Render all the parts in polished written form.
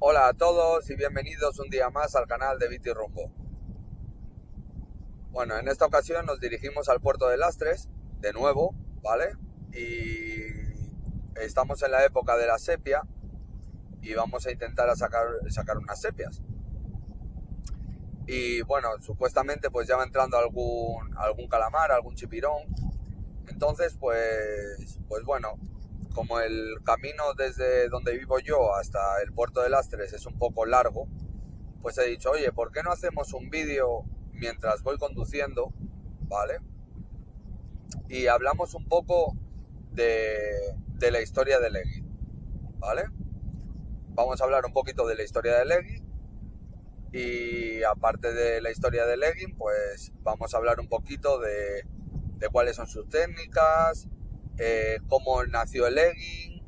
Hola a todos y bienvenidos un día más al canal de Viti Rumbo. Bueno, en esta ocasión nos dirigimos al puerto de Lastres, de nuevo, ¿vale? Y estamos en la época de la sepia y vamos a intentar sacar unas sepias. Y bueno, supuestamente pues ya va entrando algún calamar, algún chipirón. Entonces pues bueno, como el camino desde donde vivo yo hasta el puerto de Lastres es un poco largo, pues he dicho, oye, ¿por qué no hacemos un vídeo mientras voy conduciendo? ¿Vale? Y hablamos un poco de la historia de Legui, ¿vale? Vamos a hablar un poquito de la historia de Legui y aparte de la historia de Legui, pues vamos a hablar un poquito de cuáles son sus técnicas, cómo nació el Legui,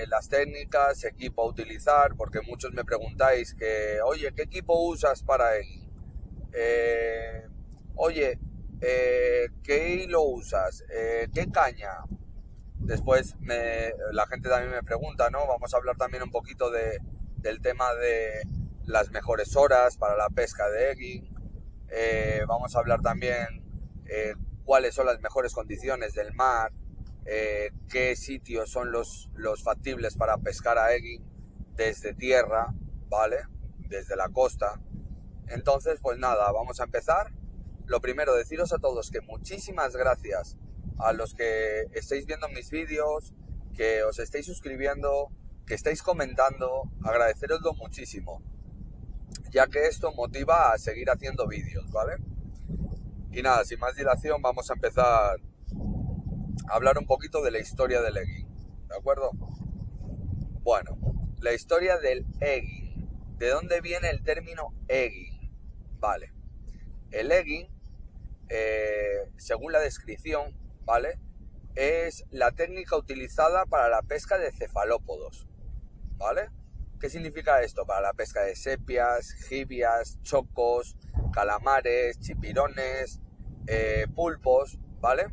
las técnicas, equipo a utilizar, porque muchos me preguntáis que, oye, ¿qué equipo usas para Eggy? Oye, ¿qué hilo usas? ¿Qué caña? Después la gente también me pregunta, ¿no? Vamos a hablar también un poquito del tema de las mejores horas para la pesca de Eggy. Vamos a hablar también cuáles son las mejores condiciones del mar, qué sitios son los factibles para pescar a Eggy desde tierra, ¿vale? Desde la costa. Entonces, pues nada, vamos a empezar. Lo primero, deciros a todos que muchísimas gracias a los que estáis viendo mis vídeos, que os estáis suscribiendo, que estáis comentando, agradeceroslo muchísimo, ya que esto motiva a seguir haciendo vídeos, ¿vale? Y nada, sin más dilación, vamos a empezar a hablar un poquito de la historia del egging, ¿de acuerdo? Bueno, la historia del egging. ¿De dónde viene el término egging? Vale, el egging, según la descripción, ¿vale? Es la técnica utilizada para la pesca de cefalópodos, ¿vale? ¿Qué significa esto? Para la pesca de sepias, jibias, chocos, calamares, chipirones, pulpos, ¿vale?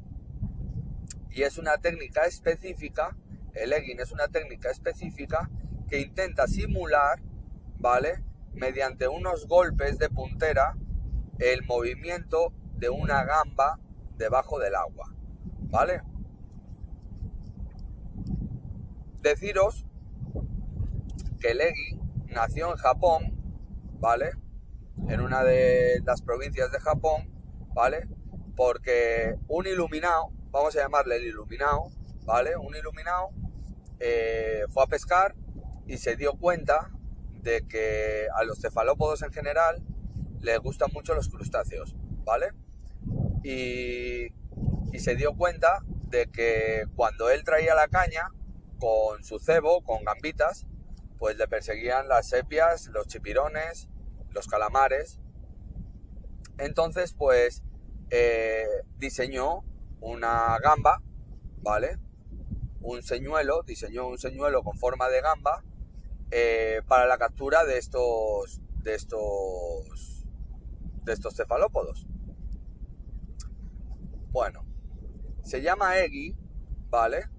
Y es una técnica específica, el egging es una técnica específica que intenta simular, ¿vale? Mediante unos golpes de puntera, el movimiento de una gamba debajo del agua, ¿vale? Deciros que el egging nació en Japón, ¿vale? En una de las provincias de Japón, ¿vale? Porque un iluminado, vamos a llamarle el iluminado, ¿vale? Un iluminado fue a pescar y se dio cuenta de que a los cefalópodos en general les gustan mucho los crustáceos, ¿vale? Y se dio cuenta de que cuando él traía la caña con su cebo, con gambitas, pues le perseguían las sepias, los chipirones, los calamares. Entonces, pues diseñó una gamba, ¿vale? Diseñó un señuelo con forma de gamba para la captura de estos cefalópodos. Bueno, se llama Eggy, ¿vale?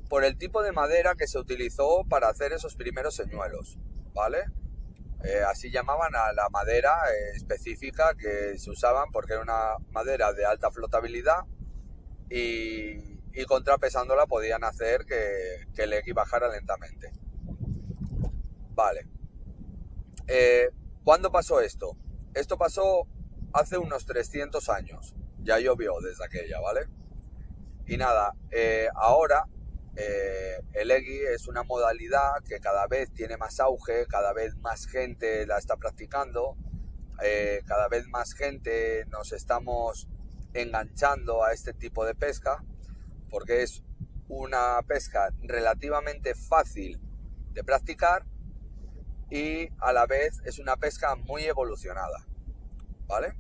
Por el tipo de madera que se utilizó para hacer esos primeros señuelos, ¿vale? Así llamaban a la madera específica que se usaban porque era una madera de alta flotabilidad y contrapesándola podían hacer que el Eggy bajara lentamente. Vale. ¿Cuándo pasó esto? Esto pasó hace unos 300 años. Ya llovió desde aquella, ¿vale? Y nada, ahora el Eggy es una modalidad que cada vez tiene más auge, cada vez más gente la está practicando, cada vez más gente nos estamos enganchando a este tipo de pesca, porque es una pesca relativamente fácil de practicar y a la vez es una pesca muy evolucionada, ¿vale?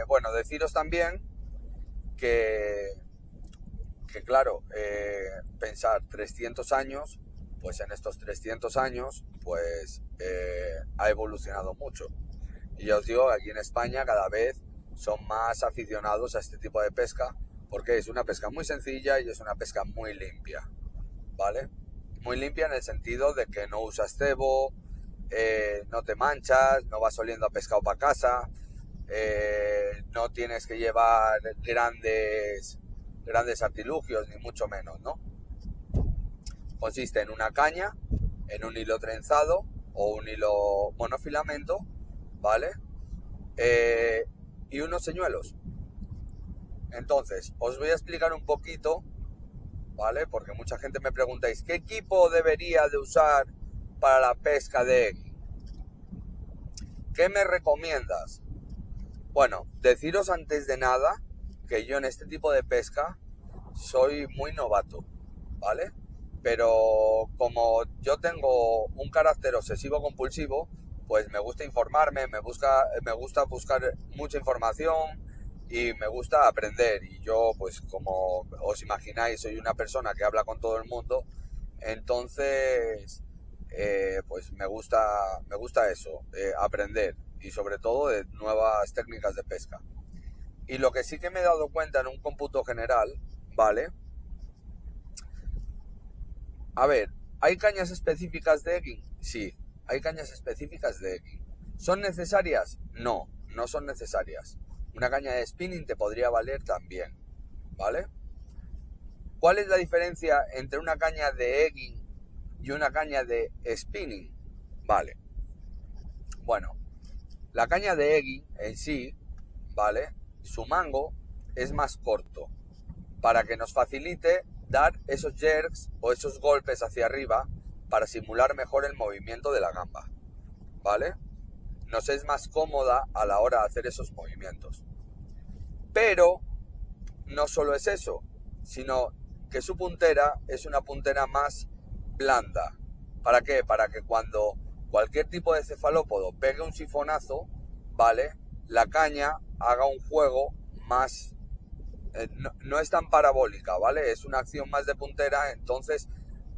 Bueno, deciros también que claro, pensar 300 años, pues en estos 300 años, pues ha evolucionado mucho. Y ya os digo, aquí en España cada vez son más aficionados a este tipo de pesca, porque es una pesca muy sencilla y es una pesca muy limpia, ¿vale? muy limpia en el sentido de que no usas cebo, no te manchas, no vas oliendo a pescado para casa, no tienes que llevar grandes artilugios, ni mucho menos, ¿no? Consiste en una caña, en un hilo trenzado o un hilo monofilamento, ¿vale? Y unos señuelos. Entonces, os voy a explicar un poquito, ¿vale? Porque mucha gente me preguntáis, ¿qué equipo debería de usar para la pesca de egui? ¿Qué me recomiendas? Bueno, deciros antes de nada que yo en este tipo de pesca soy muy novato, ¿vale? Pero como yo tengo un carácter obsesivo compulsivo, pues me gusta informarme, me gusta buscar mucha información y me gusta aprender. Y yo, pues como os imagináis, soy una persona que habla con todo el mundo, entonces pues me gusta eso, aprender, y sobre todo de nuevas técnicas de pesca. Y lo que sí que me he dado cuenta en un cómputo general, ¿vale? A ver, ¿hay cañas específicas de egging? Sí, hay cañas específicas de egging. ¿Son necesarias? No, no son necesarias. Una caña de spinning te podría valer también, ¿vale? ¿Cuál es la diferencia entre una caña de egging y una caña de spinning? Vale. Bueno, la caña de egging en sí, ¿vale? Su mango es más corto para que nos facilite dar esos jerks o esos golpes hacia arriba para simular mejor el movimiento de la gamba, ¿vale? Nos es más cómoda a la hora de hacer esos movimientos. Pero no solo es eso, sino que su puntera es una puntera más blanda. ¿Para qué? Para que cuando cualquier tipo de cefalópodo pegue un sifonazo, ¿vale? La caña haga un juego más... no es tan parabólica, ¿vale? Es una acción más de puntera, entonces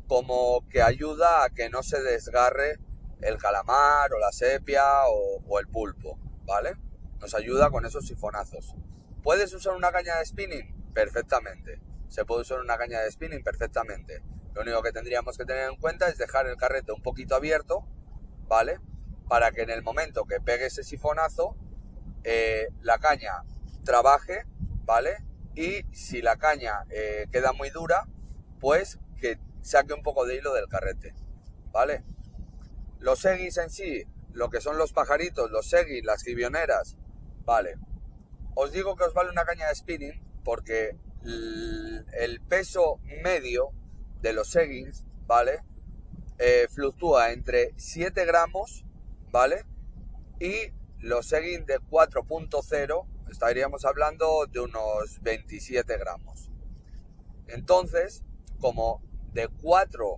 como que ayuda a que no se desgarre el calamar o la sepia o el pulpo, ¿vale? Nos ayuda con esos sifonazos. ¿Puedes usar una caña de spinning? Perfectamente. Se puede usar una caña de spinning perfectamente. Lo único que tendríamos que tener en cuenta es dejar el carrete un poquito abierto, ¿vale? Para que en el momento que pegue ese sifonazo, la caña trabaje, ¿vale? Y si la caña queda muy dura, pues que saque un poco de hilo del carrete, ¿vale? Los eguis en sí, lo que son los pajaritos, los eguis, las gibioneras, ¿vale? Os digo que os vale una caña de spinning porque el peso medio de los eguis, ¿vale? Fluctúa entre 7 gramos, ¿vale? Y los eguis de 4.0 estaríamos hablando de unos 27 gramos. Entonces, como de 4,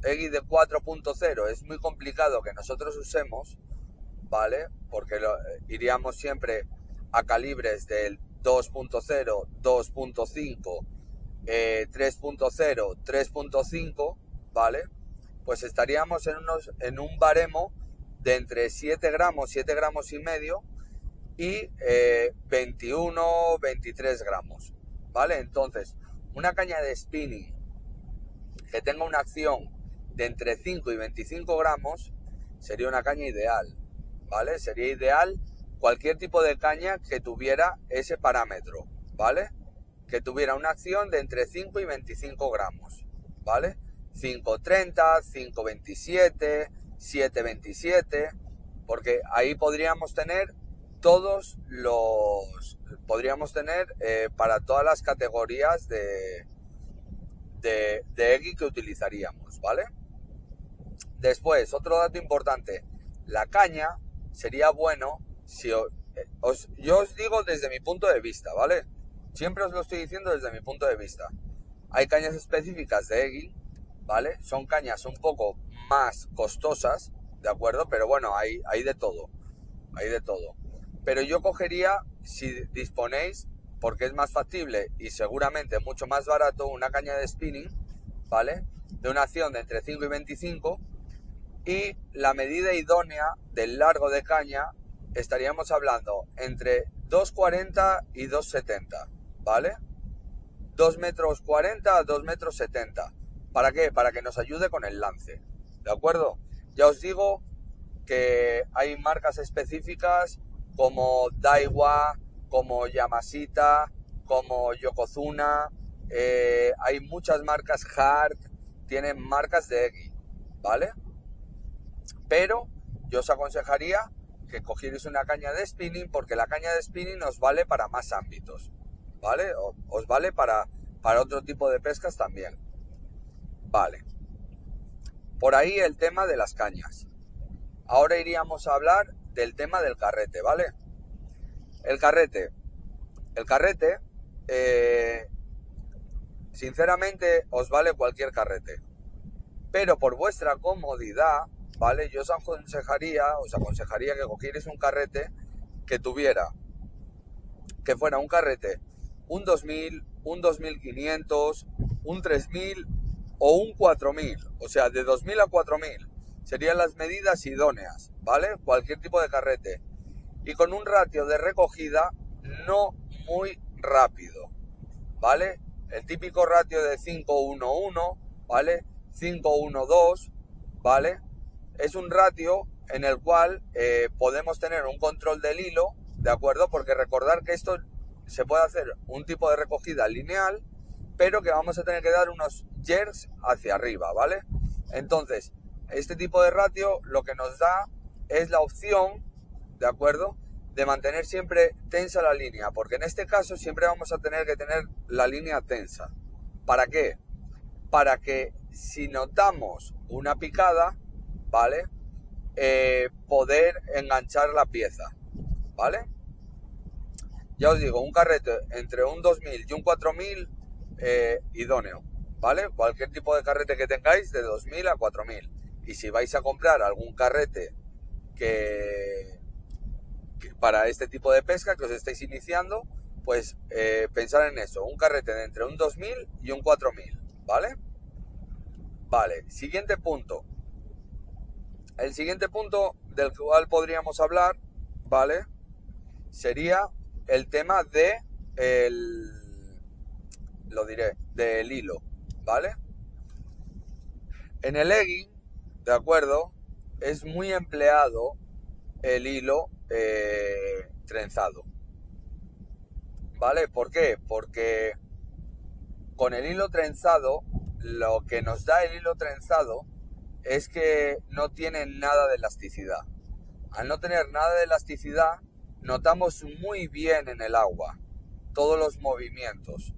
eguis de 4.0 es muy complicado que nosotros usemos, ¿vale? Porque iríamos siempre a calibres del 2.0, 2.5, 3.0, 3.5, ¿vale? Pues estaríamos en un baremo de entre 7 gramos, 7 gramos y medio y 21, 23 gramos, ¿vale? Entonces, una caña de spinning que tenga una acción de entre 5 y 25 gramos sería una caña ideal, ¿vale? Sería ideal cualquier tipo de caña que tuviera ese parámetro, ¿vale? Que tuviera una acción de entre 5 y 25 gramos, ¿vale? 5.30, 5.27, 7.27, porque ahí podríamos tener para todas las categorías de egui que utilizaríamos, ¿vale? Después, otro dato importante, la caña sería bueno si yo os digo desde mi punto de vista, ¿vale? Siempre os lo estoy diciendo desde mi punto de vista. Hay cañas específicas de egui, ¿vale? Son cañas un poco más costosas, ¿de acuerdo? Pero bueno, hay de todo, hay de todo. Pero yo cogería, si disponéis, porque es más factible y seguramente mucho más barato, una caña de spinning, ¿vale? De una acción de entre 5 y 25, y la medida idónea del largo de caña estaríamos hablando entre 2,40 y 2,70, ¿vale? 2,40 metros a 2,70 metros. ¿Para qué? Para que nos ayude con el lance, ¿de acuerdo? Ya os digo que hay marcas específicas como Daiwa, como Yamashita, como Yokozuna, hay muchas marcas Hard, tienen marcas de EGI, ¿vale? Pero yo os aconsejaría que cogierais una caña de spinning, porque la caña de spinning os vale para más ámbitos, ¿vale? Os vale para otro tipo de pescas también, ¿vale? Por ahí el tema de las cañas. Ahora iríamos a hablar del tema del carrete, ¿vale? El carrete, sinceramente os vale cualquier carrete, pero por vuestra comodidad, ¿vale? Yo os aconsejaría que cogierais un carrete que fuera un carrete, un 2000, un 2500, un 3000 o un 4000, o sea, de 2000 a 4000 serían las medidas idóneas, ¿vale? Cualquier tipo de carrete, y con un ratio de recogida no muy rápido, ¿vale? El típico ratio de 5-1-1, ¿vale? 5-1-2, ¿vale? Es un ratio en el cual podemos tener un control del hilo, ¿de acuerdo? Porque recordar que esto se puede hacer un tipo de recogida lineal, pero que vamos a tener que dar unos jerks hacia arriba, ¿vale? Entonces, este tipo de ratio lo que nos da es la opción, ¿de acuerdo?, de mantener siempre tensa la línea, porque en este caso siempre vamos a tener que tener la línea tensa. ¿Para qué? Para que si notamos una picada, ¿vale?, poder enganchar la pieza, ¿vale? Ya os digo, un carrete entre un 2000 y un 4000 idóneo, ¿vale? Cualquier tipo de carrete que tengáis de 2000 a 4000. Y si vais a comprar algún carrete que para este tipo de pesca que os estáis iniciando, pues pensar en eso, un carrete de entre un 2000 y un 4000, ¿vale? Vale, siguiente punto. El siguiente punto del cual podríamos hablar, ¿vale?, sería el tema del hilo, ¿vale? En el egging, ¿de acuerdo?, es muy empleado el hilo trenzado, ¿vale? ¿Por qué? Porque con el hilo trenzado, lo que nos da el hilo trenzado es que no tiene nada de elasticidad. Al no tener nada de elasticidad, notamos muy bien en el agua todos los movimientos,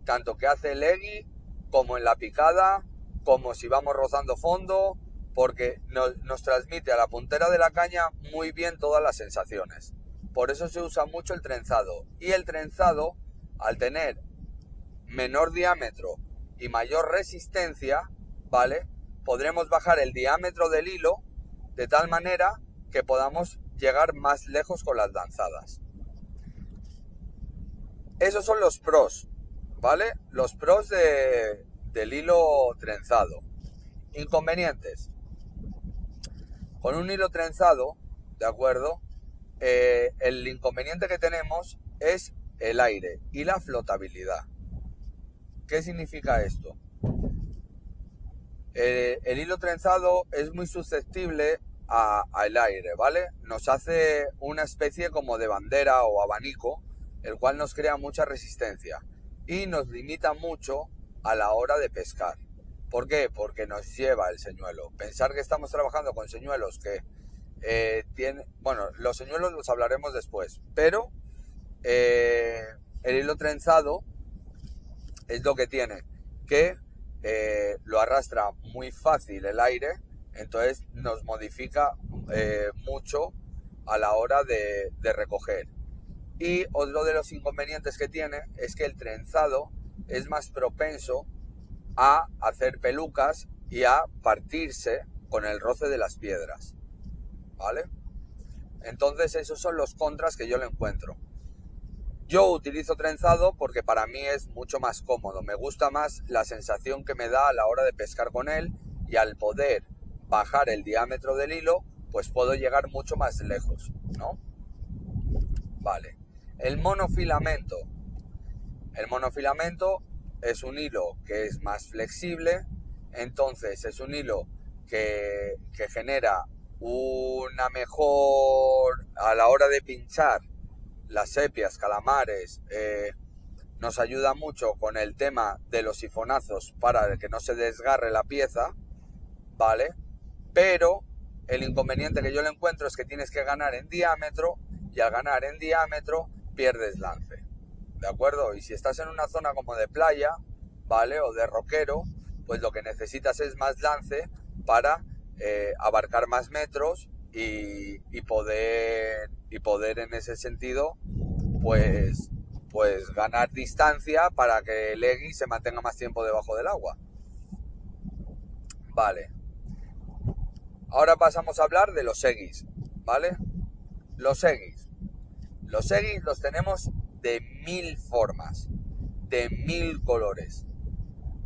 tanto que hace el eggy como en la picada, como si vamos rozando fondo, porque nos transmite a la puntera de la caña muy bien todas las sensaciones. Por eso se usa mucho el trenzado. Y el trenzado, al tener menor diámetro y mayor resistencia, ¿vale?, podremos bajar el diámetro del hilo de tal manera que podamos llegar más lejos con las lanzadas. Esos son los pros, ¿vale? Los pros del hilo trenzado. Inconvenientes. Con un hilo trenzado, ¿de acuerdo?, el inconveniente que tenemos es el aire y la flotabilidad. ¿Qué significa esto? El hilo trenzado es muy susceptible al aire, ¿vale? Nos hace una especie como de bandera o abanico, el cual nos crea mucha resistencia y nos limita mucho a la hora de pescar. ¿Por qué? Porque nos lleva el señuelo. Pensar que estamos trabajando con señuelos que tienen... Bueno, los señuelos los hablaremos después, pero el hilo trenzado es lo que tiene, que lo arrastra muy fácil el aire, entonces nos modifica mucho a la hora de recoger. Y otro de los inconvenientes que tiene es que el trenzado es más propenso a hacer pelucas y a partirse con el roce de las piedras, ¿vale? Entonces esos son los contras que yo le encuentro. Yo utilizo trenzado porque para mí es mucho más cómodo, me gusta más la sensación que me da a la hora de pescar con él, y al poder bajar el diámetro del hilo, pues puedo llegar mucho más lejos, ¿no? Vale. El monofilamento. El monofilamento es un hilo que es más flexible, Entonces es un hilo que genera una mejor a la hora de pinchar las sepias, calamares, nos ayuda mucho con el tema de los sifonazos para que no se desgarre la pieza, ¿vale? Pero el inconveniente que yo le encuentro es que tienes que ganar en diámetro y al ganar en diámetro pierdes lance, ¿de acuerdo? Y si estás en una zona como de playa, ¿vale? O de roquero, pues lo que necesitas es más lance para abarcar más metros y poder en ese sentido pues ganar distancia para que el egui se mantenga más tiempo debajo del agua. Vale. Ahora pasamos a hablar de los eguis, ¿vale? Los eguis. Los eguis los tenemos de 1000 formas, de 1000 colores,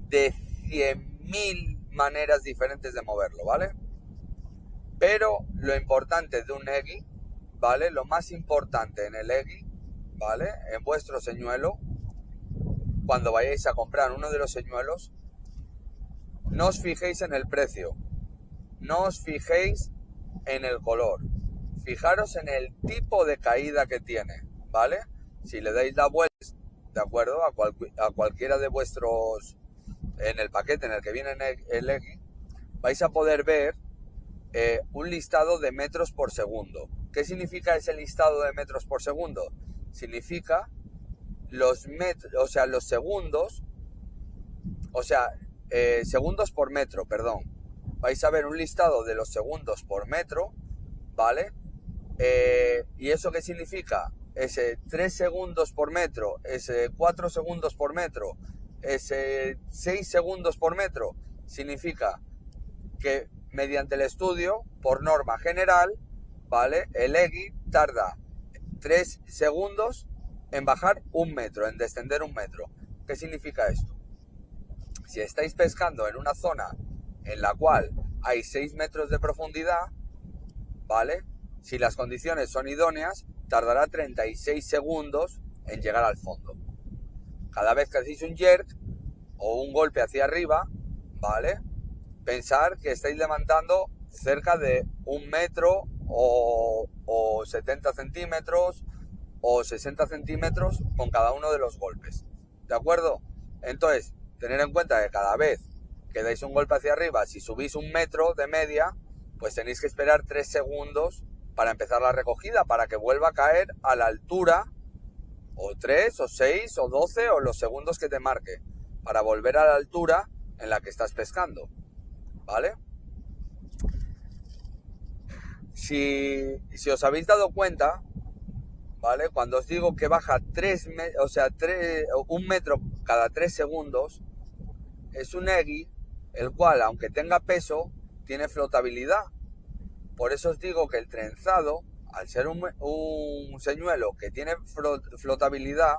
de 100.000 maneras diferentes de moverlo, ¿vale? Pero lo importante de un egui, ¿vale? Lo más importante en el egui, ¿vale? En vuestro señuelo, cuando vayáis a comprar uno de los señuelos, no os fijéis en el precio, no os fijéis en el color, fijaros en el tipo de caída que tiene, ¿vale? Si le dais la vuelta, ¿de acuerdo? A cualquiera de vuestros, en el paquete en el que viene el egui, vais a poder ver un listado de metros por segundo. ¿Qué significa ese listado de metros por segundo? Significa los metros, o sea, los segundos, o sea, segundos por metro, perdón. Vais a ver un listado de los segundos por metro, ¿vale? ¿Y eso qué significa? Ese 3 segundos por metro, ese 4 segundos por metro, ese 6 segundos por metro, significa que mediante el estudio, por norma general, ¿vale? El egui tarda 3 segundos en bajar 1 metro, en descender 1 metro. ¿Qué significa esto? Si estáis pescando en una zona en la cual hay 6 metros de profundidad, ¿vale? Si las condiciones son idóneas, tardará 36 segundos en llegar al fondo. Cada vez que hacéis un jerk o un golpe hacia arriba, ¿vale? Pensar que estáis levantando cerca de 1 metro o 70 centímetros o 60 centímetros con cada uno de los golpes, ¿de acuerdo? Entonces, tener en cuenta que cada vez que dais un golpe hacia arriba, si subís 1 metro de media, pues tenéis que esperar 3 segundos para empezar la recogida, para que vuelva a caer a la altura, o 3, o 6, o 12, o los segundos que te marque, para volver a la altura en la que estás pescando, ¿vale? Si os habéis dado cuenta, ¿vale? Cuando os digo que baja 1 metro cada 3 segundos, es un egui el cual, aunque tenga peso, tiene flotabilidad. Por eso os digo que el trenzado, al ser un señuelo que tiene flotabilidad,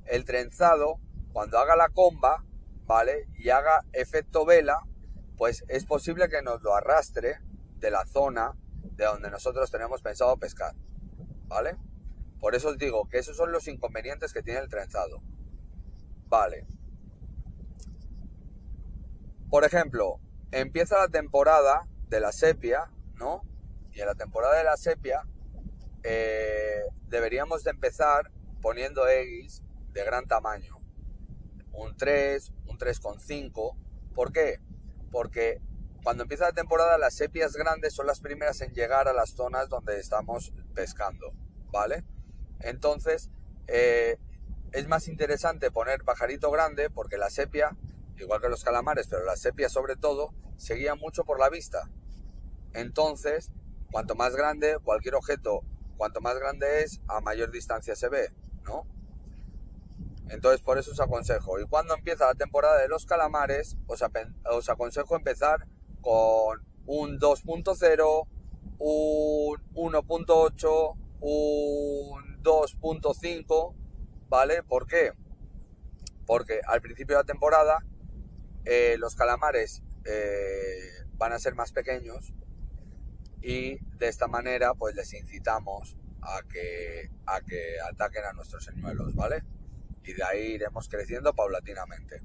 el trenzado, cuando haga la comba, ¿vale? Y haga efecto vela, pues es posible que nos lo arrastre de la zona de donde nosotros tenemos pensado pescar, ¿vale? Por eso os digo que esos son los inconvenientes que tiene el trenzado. Vale. Por ejemplo, empieza la temporada de la sepia, ¿no? Y en la temporada de la sepia deberíamos de empezar poniendo eguis de gran tamaño. Un 3, un 3,5. ¿Por qué? Porque cuando empieza la temporada las sepias grandes son las primeras en llegar a las zonas donde estamos pescando, ¿vale? Entonces, es más interesante poner pajarito grande porque la sepia, igual que los calamares, pero la sepia sobre todo, se guía mucho por la vista. Entonces, cuanto más grande, cualquier objeto, cuanto más grande es, a mayor distancia se ve, ¿no? Entonces, por eso os aconsejo. Y cuando empieza la temporada de los calamares, os aconsejo empezar con un 2.0, un 1.8, un 2.5, ¿vale? ¿Por qué? Porque al principio de la temporada los calamares van a ser más pequeños y de esta manera pues les incitamos a que ataquen a nuestros señuelos, ¿vale? Y de ahí iremos creciendo paulatinamente.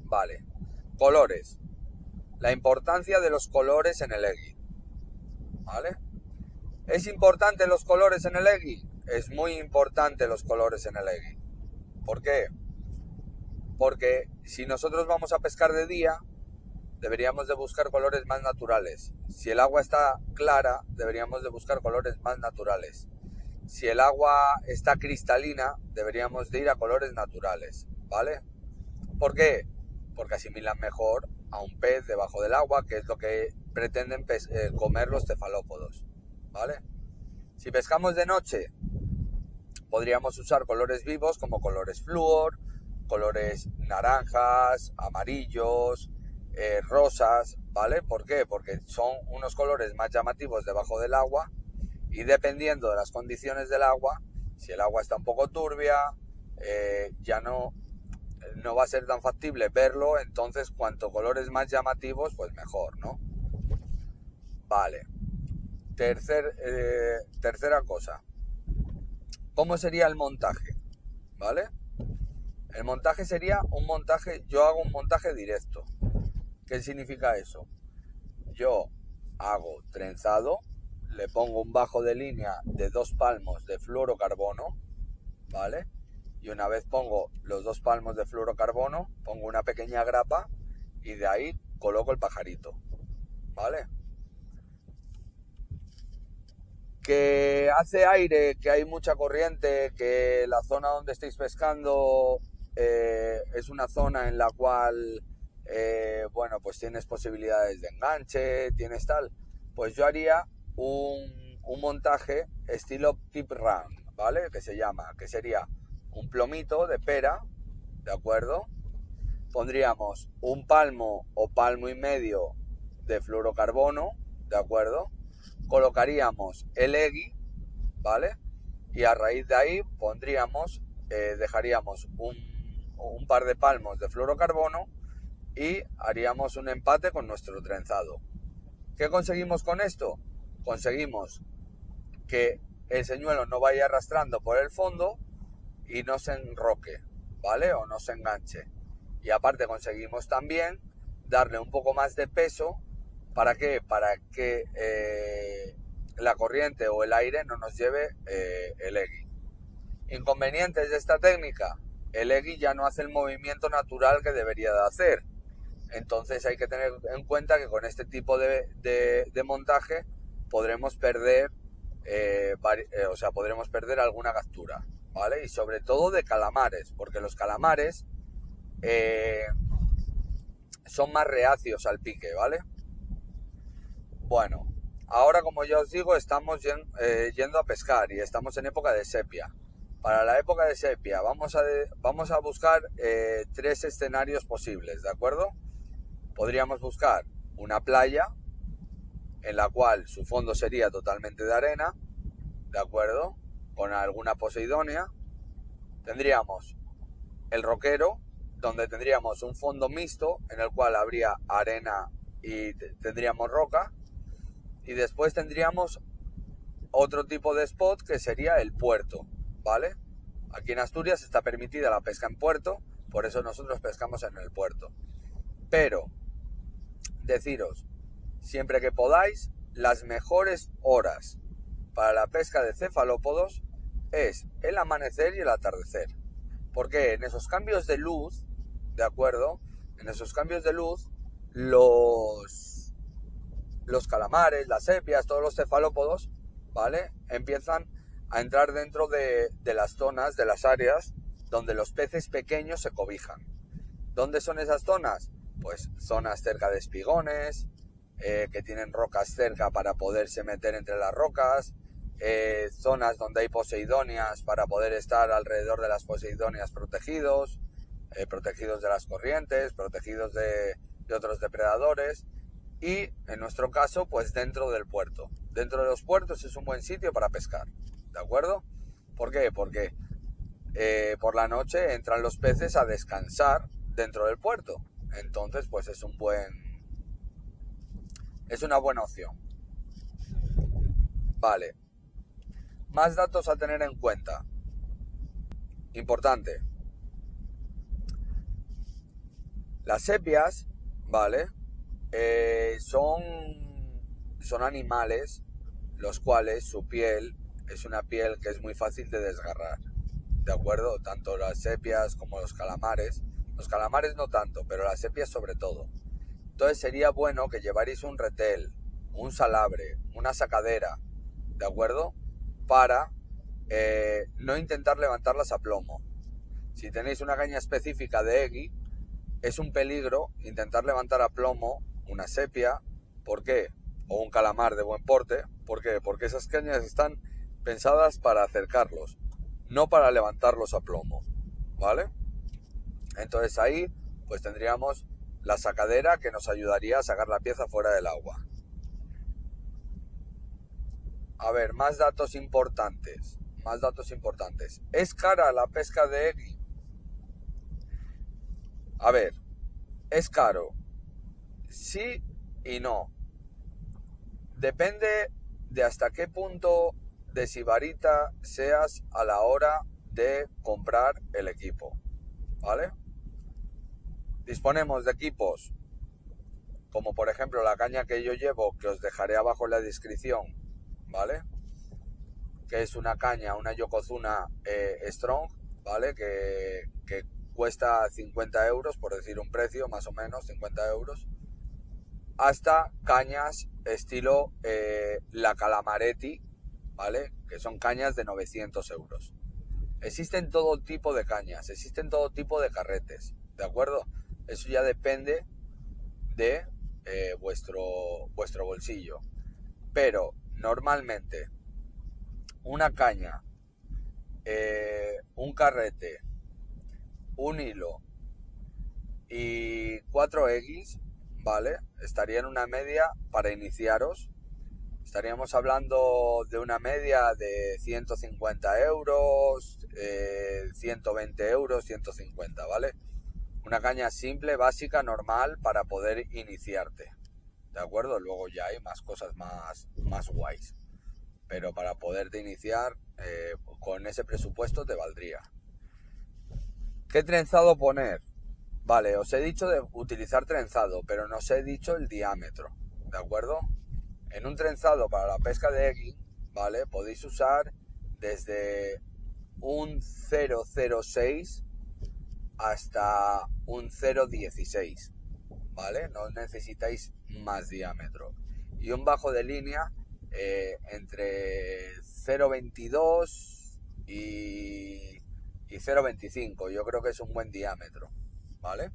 Vale. colores. La importancia de los colores en el eggy, ¿vale? ¿Es importante los colores en el eggy? Es muy importante los colores en el eggy. ¿Por qué? Porque si nosotros vamos a pescar de día, deberíamos de buscar colores más naturales. Si el agua está clara, deberíamos de buscar colores más naturales. Si el agua está cristalina, deberíamos de ir a colores naturales, ¿vale? ¿Por qué? Porque asimilan mejor a un pez debajo del agua, que es lo que pretenden comer los cefalópodos, ¿vale? Si pescamos de noche, podríamos usar colores vivos como colores flúor, colores naranjas, amarillos, rosas, ¿vale? ¿Por qué? Porque son unos colores más llamativos debajo del agua y dependiendo de las condiciones del agua, si el agua está un poco turbia, ya no va a ser tan factible verlo, entonces cuanto colores más llamativos, pues mejor, ¿no? Vale. Tercera cosa. ¿Cómo sería el montaje? ¿Vale? El montaje sería yo hago un montaje directo. ¿Qué significa eso? Yo hago trenzado, le pongo un bajo de línea de 2 palmos de fluorocarbono, ¿vale? Y una vez pongo los 2 palmos de fluorocarbono, pongo una pequeña grapa y de ahí coloco el pajarito, ¿vale? Que hace aire, que hay mucha corriente, que la zona donde estáis pescando es una zona en la cual, bueno, pues tienes posibilidades de enganche, tienes tal, pues yo haría un montaje estilo tip run, ¿vale? Que sería un plomito de pera, ¿de acuerdo? Pondríamos un palmo o palmo y medio de fluorocarbono, ¿de acuerdo? Colocaríamos el eggy, ¿vale? Y a raíz de ahí dejaríamos un par de palmos de fluorocarbono y haríamos un empate con nuestro trenzado. ¿Qué conseguimos con esto? Conseguimos que el señuelo no vaya arrastrando por el fondo y no se enroque, ¿vale? O no se enganche. Y aparte conseguimos también darle un poco más de peso. ¿Para qué? Para que la corriente o el aire no nos lleve el eggy. Inconvenientes de esta técnica. El eggy ya no hace el movimiento natural que debería de hacer. Entonces hay que tener en cuenta que con este tipo de montaje podremos perder, podremos perder alguna captura, ¿vale? Y sobre todo de calamares, porque los calamares son más reacios al pique, ¿vale? Bueno, ahora como ya os digo, estamos yendo a pescar y estamos en época de sepia. Para la época de sepia vamos a buscar 3 escenarios posibles, ¿de acuerdo? Podríamos buscar una playa en la cual su fondo sería totalmente de arena, ¿de acuerdo? Con alguna poseidonia. Tendríamos el roquero, donde tendríamos un fondo mixto en el cual habría arena y tendríamos roca. Y después tendríamos otro tipo de spot que sería el puerto, ¿vale? Aquí en Asturias está permitida la pesca en puerto, por eso nosotros pescamos en el puerto. Pero, deciros, siempre que podáis, las mejores horas para la pesca de cefalópodos es el amanecer y el atardecer. Porque en esos cambios de luz, ¿de acuerdo? En esos cambios de luz, los calamares, las sepias, todos los cefalópodos, ¿vale? Empiezan a entrar dentro de las zonas, de las áreas donde los peces pequeños se cobijan. ¿Dónde son esas zonas? Pues zonas cerca de espigones, que tienen rocas cerca para poderse meter entre las rocas, zonas donde hay poseidonias para poder estar alrededor de las poseidonias protegidos de las corrientes, protegidos de otros depredadores. Y en nuestro caso, pues dentro del puerto. Dentro de los puertos es un buen sitio para pescar, ¿de acuerdo? ¿Por qué? Porque por la noche entran los peces a descansar dentro del puerto. Entonces, pues es una buena opción. Vale. Más datos a tener en cuenta. Importante. Las sepias ¿vale? Son animales los cuales su piel es una piel que es muy fácil de desgarrar, ¿de acuerdo? Tanto las sepias como los calamares no tanto, pero las sepias sobre todo. Entonces sería bueno que llevarais un retel, un salabre, una sacadera, ¿de acuerdo? Para no intentar levantarlas a plomo. Si tenéis una caña específica de egui, es un peligro intentar levantar a plomo una sepia. ¿Por qué? O un calamar de buen porte. ¿Por qué? Porque esas cañas están pensadas para acercarlos, no para levantarlos a plomo, ¿vale? Entonces ahí pues tendríamos la sacadera que nos ayudaría a sacar la pieza fuera del agua. A ver, más datos importantes. Más datos importantes. ¿Es cara la pesca de egui? A ver, es caro. Sí y no. Depende de hasta qué punto de sibarita seas a la hora de comprar el equipo, ¿vale? Disponemos de equipos como por ejemplo la caña que yo llevo, que os dejaré abajo en la descripción, ¿vale? Que es una caña, una Yokozuna Strong, ¿vale? Que cuesta 50 euros, por decir un precio, más o menos, 50 euros. Hasta cañas estilo la Calamaretti, ¿vale? Que son cañas de 900 euros. Existen todo tipo de cañas, existen todo tipo de carretes, ¿de acuerdo? Eso ya depende de vuestro bolsillo. Pero normalmente una caña, un carrete, un hilo y 4 X, ¿vale? Estaría en una media para iniciaros. Estaríamos hablando de una media de 150 euros, 120 euros, 150, ¿vale? Una caña simple, básica, normal para poder iniciarte, ¿de acuerdo? Luego ya hay más cosas más guays. Pero para poderte iniciar con ese presupuesto te valdría. ¿Qué trenzado poner? Vale, os he dicho de utilizar trenzado, pero no os he dicho el diámetro, ¿de acuerdo? En un trenzado para la pesca de egui, ¿vale? Podéis usar desde un 0,06 hasta un 0,16, ¿vale? No necesitáis más diámetro. Y un bajo de línea entre 0,22 y 0,25. Yo creo que es un buen diámetro, ¿vale?